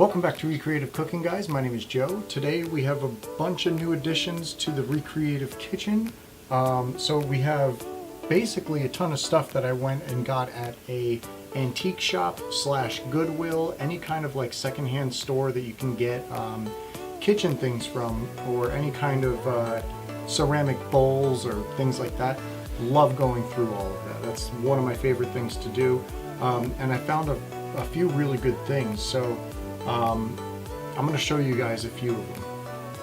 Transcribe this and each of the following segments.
Welcome back to Recreative Cooking, guys. My name is Joe. Today we have a bunch of new additions to the Recreative kitchen. So we have basically a ton of stuff that I went and got at a antique shop slash Goodwill, any kind of like secondhand store that you can get kitchen things from, or any kind of ceramic bowls or things like that. Love going through all of that. That's one of my favorite things to do. And I found a few really good things. So I'm going to show you guys a few of them.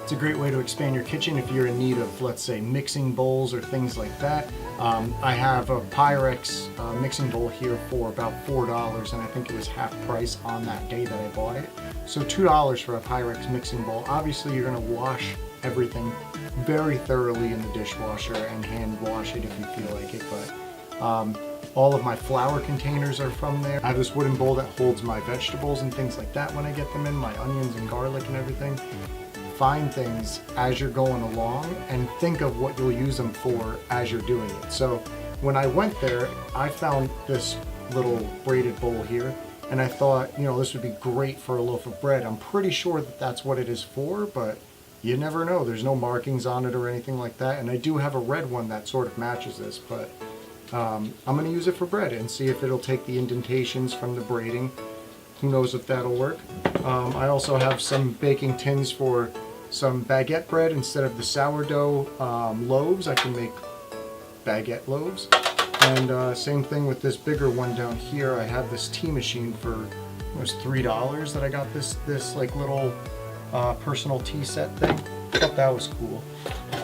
It's a great way to expand your kitchen if you're in need of, let's say, mixing bowls or things like that. I have a Pyrex mixing bowl here for about $4, and I think it was half price on that day that I bought it. So $2 for a Pyrex mixing bowl. Obviously, you're going to wash everything very thoroughly in the dishwasher and hand wash it if you feel like it, but all of my flour containers are from there. I have this wooden bowl that holds my vegetables and things like that when I get them in, my onions and garlic and everything. Find things as you're going along and think of what you'll use them for as you're doing it. So when I went there, I found this little braided bowl here, and I thought, you know, this would be great for a loaf of bread. I'm pretty sure that that's what it is for, but you never know. There's no markings on it or anything like that. And I do have a red one that sort of matches this, but I'm going to use it for bread and see if it'll take the indentations from the braiding. Who knows if that'll work. I also have some baking tins for some baguette bread. Instead of the sourdough loaves, I can make baguette loaves. And same thing with this bigger one down here. I have this tea machine for, it was $3 that I got this like little personal tea set thing. I thought that was cool.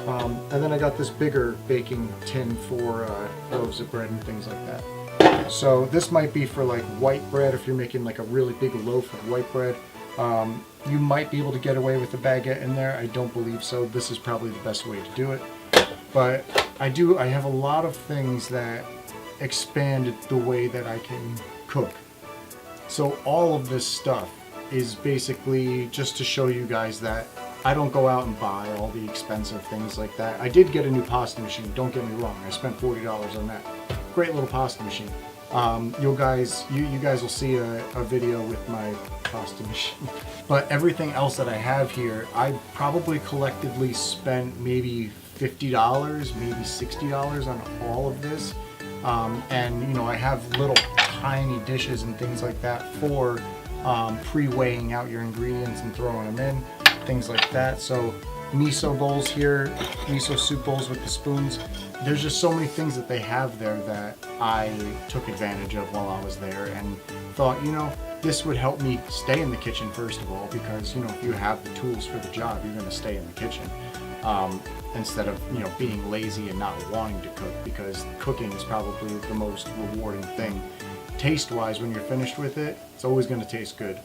And then I got this bigger baking tin for loaves of bread and things like that. So this might be for like white bread if you're making like a really big loaf of white bread. You might be able to get away with a baguette in there. I don't believe so. This is probably the best way to do it. But I have a lot of things that expand the way that I can cook. So all of this stuff is basically just to show you guys that I don't go out and buy all the expensive things like that. I did get a new pasta machine, don't get me wrong. I spent $40 on that. Great little pasta machine. You guys will see a video with my pasta machine. But everything else that I have here, I probably collectively spent maybe $50, maybe $60 on all of this. And you know, I have little tiny dishes and things like that for pre-weighing out your ingredients and throwing them in. Things like that. So miso bowls here, miso soup bowls with the spoons. There's just so many things that they have there that I took advantage of while I was there and thought, you know, this would help me stay in the kitchen first of all, because, you know, if you have the tools for the job, you're going to stay in the kitchen instead of, you know, being lazy and not wanting to cook, because cooking is probably the most rewarding thing. Taste-wise, when you're finished with it, it's always going to taste good.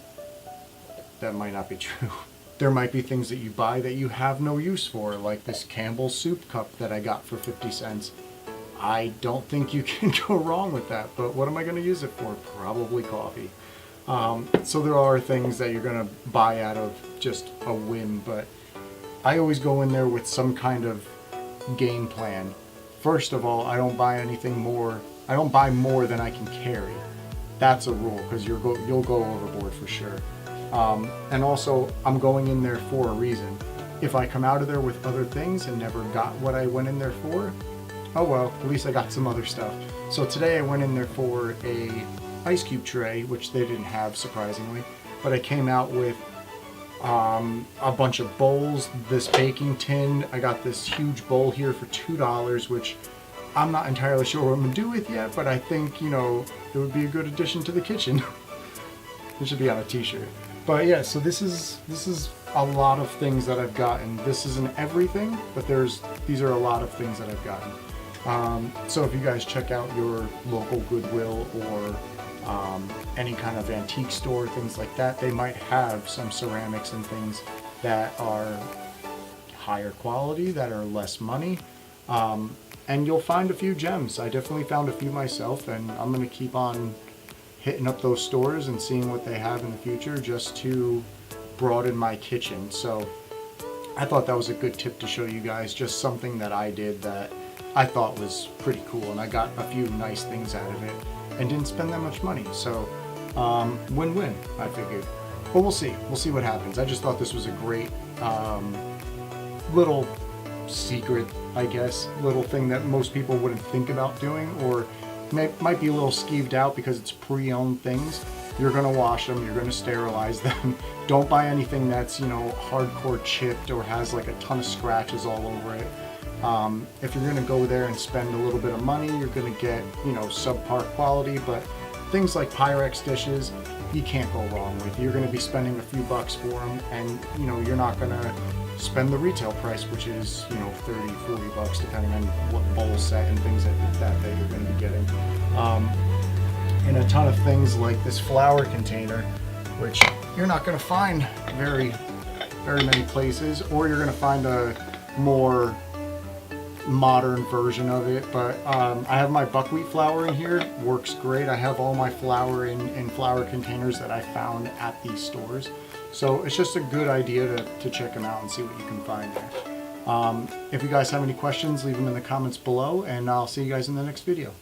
That might not be true. There might be things that you buy that you have no use for, like this Campbell's soup cup that I got for 50 cents. I don't think you can go wrong with that, but what am I going to use it for? Probably coffee. So there are things that you're going to buy out of just a whim, but I always go in there with some kind of game plan. First of all, I don't buy anything more. I don't buy more than I can carry. That's a rule, because you'll go overboard for sure. And also, I'm going in there for a reason. If I come out of there with other things and never got what I went in there for, oh well, at least I got some other stuff. So today I went in there for a ice cube tray, which they didn't have, surprisingly, but I came out with a bunch of bowls, this baking tin. I got this huge bowl here for $2, which I'm not entirely sure what I'm gonna do with yet, but I think, you know, it would be a good addition to the kitchen. It should be on a t-shirt. But yeah, so this is a lot of things that I've gotten. This isn't everything, but these are a lot of things that I've gotten. So if you guys check out your local Goodwill or any kind of antique store, things like that, they might have some ceramics and things that are higher quality, that are less money. And you'll find a few gems. I definitely found a few myself, and I'm gonna keep on hitting up those stores and seeing what they have in the future just to broaden my kitchen. So I thought that was a good tip to show you guys, just something that I did that I thought was pretty cool, and I got a few nice things out of it and didn't spend that much money. So win-win, I figured. But we'll see. We'll see what happens. I just thought this was a great little secret, I guess, little thing that most people wouldn't think about doing, or might be a little skeeved out because it's pre-owned things. You're going to wash them, you're going to sterilize them. Don't buy anything that's, hardcore chipped or has like a ton of scratches all over it. If you're going to go there and spend a little bit of money, you're going to get, subpar quality, but things like Pyrex dishes, you can't go wrong with. You're going to be spending a few bucks for them, and, you're not going to spend the retail price, which is, 30, 40 bucks, depending on what bowl set and things like that you're going to be getting. And a ton of things like this flour container, which you're not going to find very many places, or you're going to find a more modern version of it. But I have my buckwheat flour in here. Works great. I have all my flour in flour containers that I found at these stores. So it's just a good idea to check them out and see what you can find there. If you guys have any questions, leave them in the comments below, and I'll see you guys in the next video.